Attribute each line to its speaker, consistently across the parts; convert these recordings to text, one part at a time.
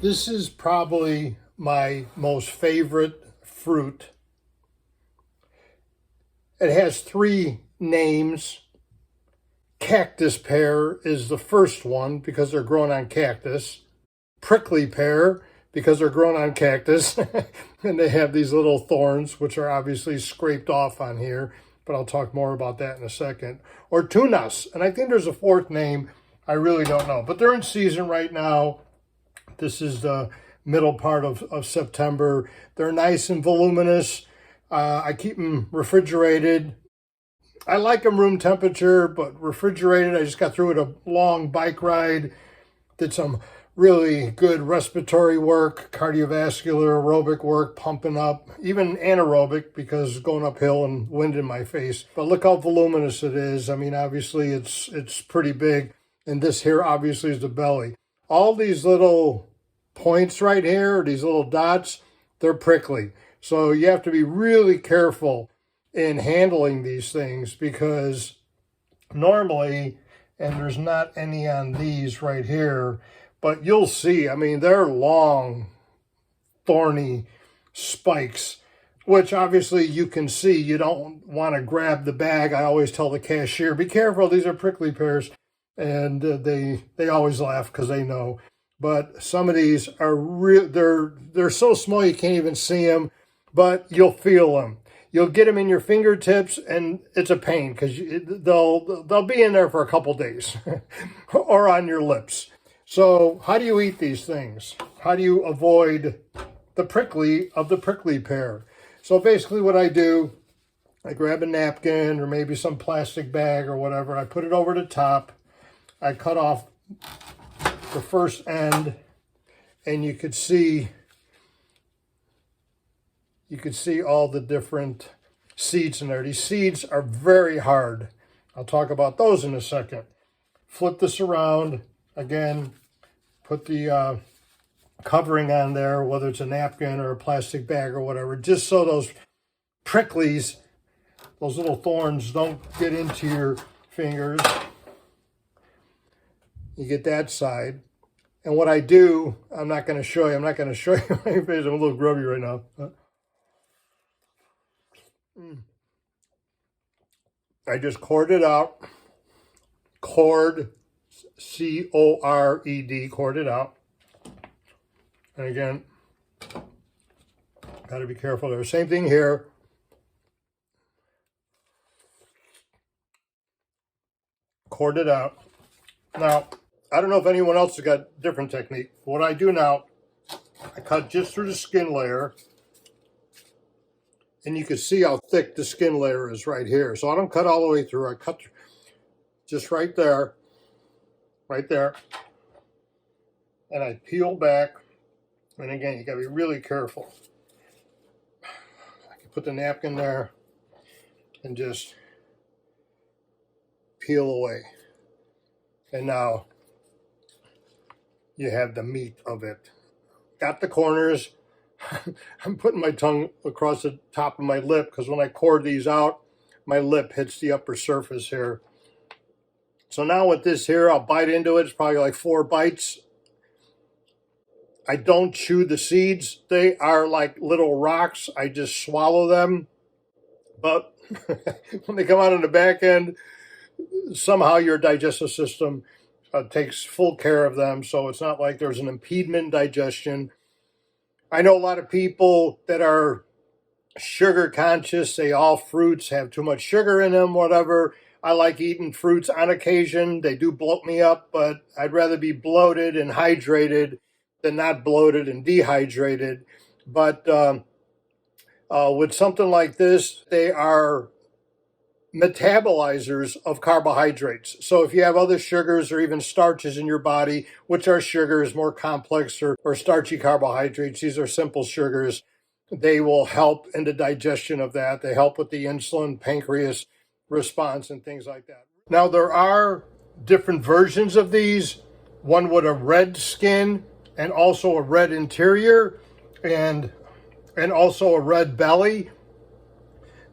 Speaker 1: This is probably my most favorite fruit. It has three names. Cactus pear is the first one because they're grown on cactus. Prickly pear because they're grown on cactus. And they have these little thorns, which are obviously scraped off on here, but I'll talk more about that in a second. Or tunas, and I think there's a fourth name. I really don't know, but they're in season right now. This is the middle part of September. They're nice and voluminous. I keep them refrigerated. I like them room temperature, but refrigerated. I just got through with a long bike ride. Did some really good respiratory work, cardiovascular, aerobic work, pumping up, even anaerobic because going uphill and wind in my face. But look how voluminous it is. I mean, obviously it's pretty big. And this here obviously is the belly. All these little points right here, these little dots, they're prickly. So you have to be really careful in handling these things because normally, and there's not any on these right here, but you'll see, I mean, they're long, thorny spikes, which obviously you can see. You don't want to grab the bag. I always tell the cashier, be careful, these are prickly pears. And they always laugh because they know. But some of these are real. They're so small you can't even see them, but you'll feel them. You'll get them in your fingertips, and it's a pain because they'll be in there for a couple days, or on your lips. So how do you eat these things? How do you avoid the prickly pear? So basically, what I do, I grab a napkin or maybe some plastic bag or whatever. I put it over the top. I cut off the first end, and you could see all the different seeds in there. These seeds are very hard. I'll talk about those in a second. Flip this around again, put the covering on there, whether it's a napkin or a plastic bag or whatever, just so those pricklies, those little thorns, don't get into your fingers. You get that side. And what I do, I'm not going to show you. I'm not going to show you my face. I'm a little grubby right now. I just cord it out. Cord, C-O-R-E-D, cord it out. And again, got to be careful there. Same thing here. Cord it out. Now, I don't know if anyone else has got a different technique. What I do now, I cut just through the skin layer. And you can see how thick the skin layer is right here. So I don't cut all the way through. I cut just right there. Right there. And I peel back. And again, you got to be really careful. I can put the napkin there and just peel away. And now you have the meat of it. Got the corners. I'm putting my tongue across the top of my lip because when I cord these out, my lip hits the upper surface here. So now with this here, I'll bite into it. It's probably like 4 bites. I don't chew the seeds. They are like little rocks. I just swallow them. But when they come out on the back end, somehow your digestive system takes full care of them. So it's not like there's an impediment in digestion. I know a lot of people that are sugar conscious, say all fruits have too much sugar in them, whatever. I like eating fruits on occasion. They do bloat me up, but I'd rather be bloated and hydrated than not bloated and dehydrated. But with something like this, they are metabolizers of carbohydrates. So if you have other sugars or even starches in your body, which are sugars, more complex or starchy carbohydrates, these are simple sugars, they will help in the digestion of that. They help with the insulin, pancreas response and things like that. Now there are different versions of these, one with a red skin and also a red interior and also a red belly.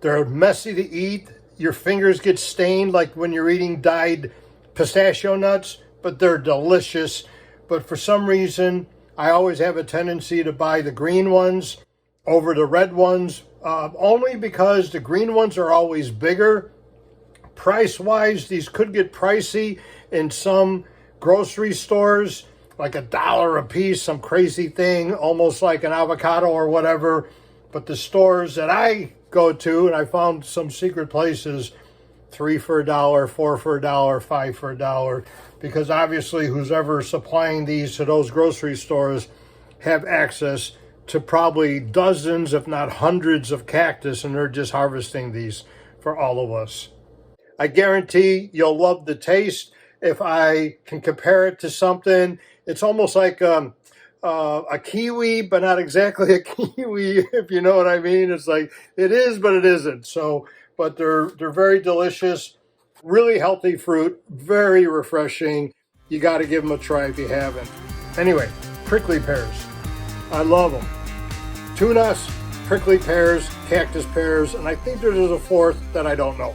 Speaker 1: They're messy to eat. Your fingers get stained like when you're eating dyed pistachio nuts, but they're delicious. But for some reason, I always have a tendency to buy the green ones over the red ones, only because the green ones are always bigger. Price-wise, these could get pricey in some grocery stores, like $1 a piece, some crazy thing, almost like an avocado or whatever. But the stores that I go to, and I found some secret places, 3 for $1, 4 for $1, 5 for $1, because obviously who's ever supplying these to those grocery stores have access to probably dozens, if not hundreds of cactus, and they're just harvesting these for all of us. I guarantee you'll love the taste. If I can compare it to something, it's almost like a kiwi, but not exactly a kiwi, if you know what I mean. It's like, it is, but it isn't. So, but they're very delicious, really healthy fruit, very refreshing. You got to give them a try if you haven't. Anyway, prickly pears. I love them. Tunas, prickly pears, cactus pears, and I think there's a fourth that I don't know.